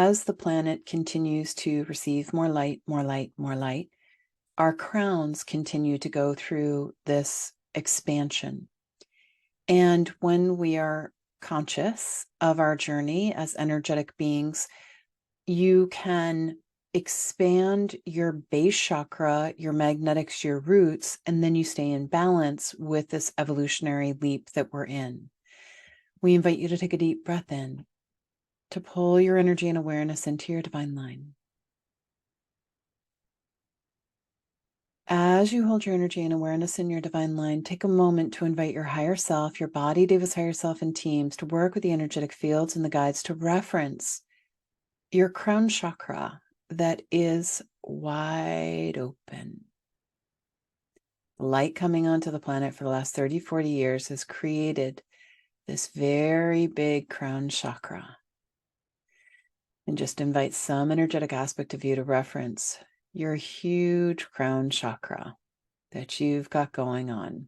as the planet continues to receive more light, more light, more light, our crowns continue to go through this expansion. And when we are conscious of our journey as energetic beings, you can expand your base chakra, your magnetics, your roots, and then you stay in balance with this evolutionary leap that we're in. We invite you to take a deep breath in, to pull your energy and awareness into your divine line. As you hold your energy and awareness in your divine line, take a moment to invite your higher self, your body, devas, higher self, and teams to work with the energetic fields and the guides to reference your crown chakra that is wide open. Light coming onto the planet for the last 30, 40 years has created this very big crown chakra. And just invite some energetic aspect of you to reference your huge crown chakra that you've got going on.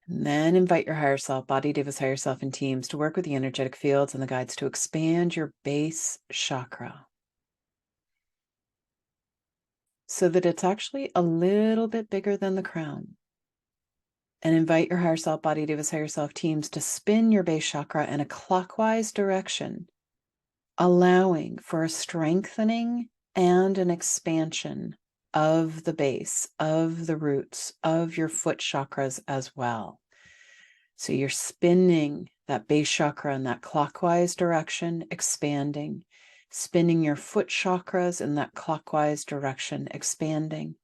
And then invite your higher self, body, devas, higher self, and teams to work with the energetic fields and the guides to expand your base chakra so that it's actually a little bit bigger than the crown. And invite your higher self, body, devas, higher self, teams to spin your base chakra in a clockwise direction, allowing for a strengthening and an expansion of the base, of the roots, of your foot chakras as well. So you're spinning that base chakra in that clockwise direction, expanding, spinning your foot chakras in that clockwise direction, expanding.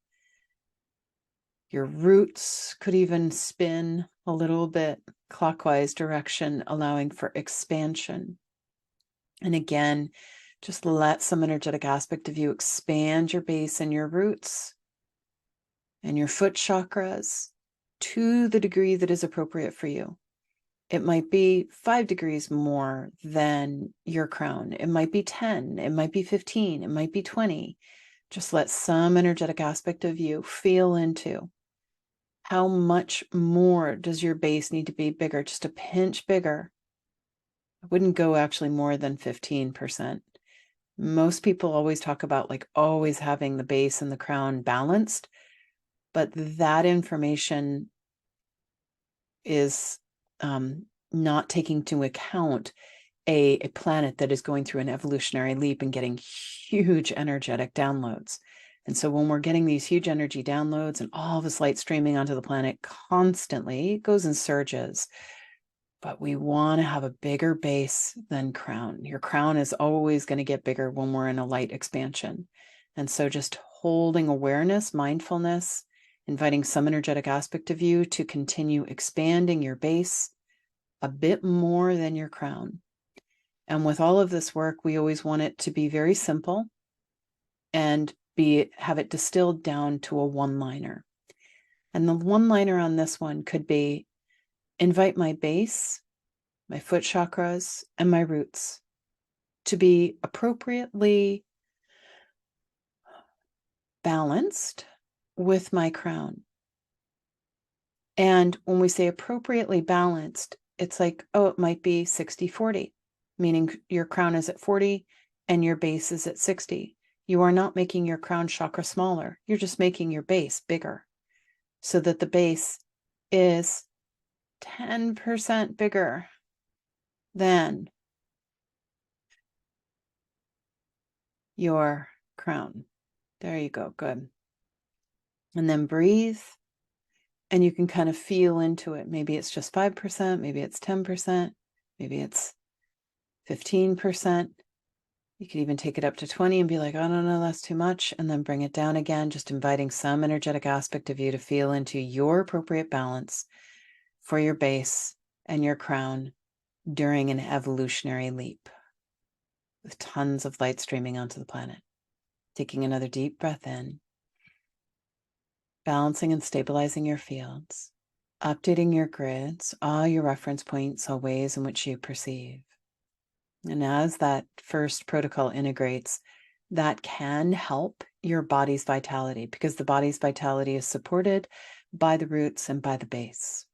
Your roots could even spin a little bit clockwise direction, allowing for expansion. And again, just let some energetic aspect of you expand your base and your roots and your foot chakras to the degree that is appropriate for you. It might be 5 degrees more than your crown. It might be 10. It might be 15. It might be 20. Just let some energetic aspect of you feel into how much more does your base need to be bigger, just a pinch bigger. I wouldn't go actually more than 15%. Most people always talk about like always having the base and the crown balanced, but that information is not taking into account a planet that is going through an evolutionary leap and getting huge energetic downloads. And so when we're getting these huge energy downloads and all this light streaming onto the planet constantly, it goes in surges. But we want to have a bigger base than crown. Your crown is always going to get bigger when we're in a light expansion. And so just holding awareness, mindfulness, inviting some energetic aspect of you to continue expanding your base a bit more than your crown. And with all of this work, we always want it to be very simple and have it distilled down to a one-liner. And the one-liner on this one could be, invite my base, my foot chakras, and my roots to be appropriately balanced with my crown. And when we say appropriately balanced, it's like, oh, it might be 60-40, meaning your crown is at 40 and your base is at 60. You are not making your crown chakra smaller. You're just making your base bigger so that the base is 10% bigger than your crown. There you go. Good. And then breathe. And you can kind of feel into it. Maybe it's just 5%, maybe it's 10%, maybe it's 15%. You could even take it up to 20 and be like, oh, no, that's too much. And then bring it down again, just inviting some energetic aspect of you to feel into your appropriate balance for your base and your crown during an evolutionary leap with tons of light streaming onto the planet. Taking another deep breath in, balancing and stabilizing your fields, updating your grids, all your reference points, all ways in which you perceive. And as that first protocol integrates, that can help your body's vitality because the body's vitality is supported by the roots and by the base.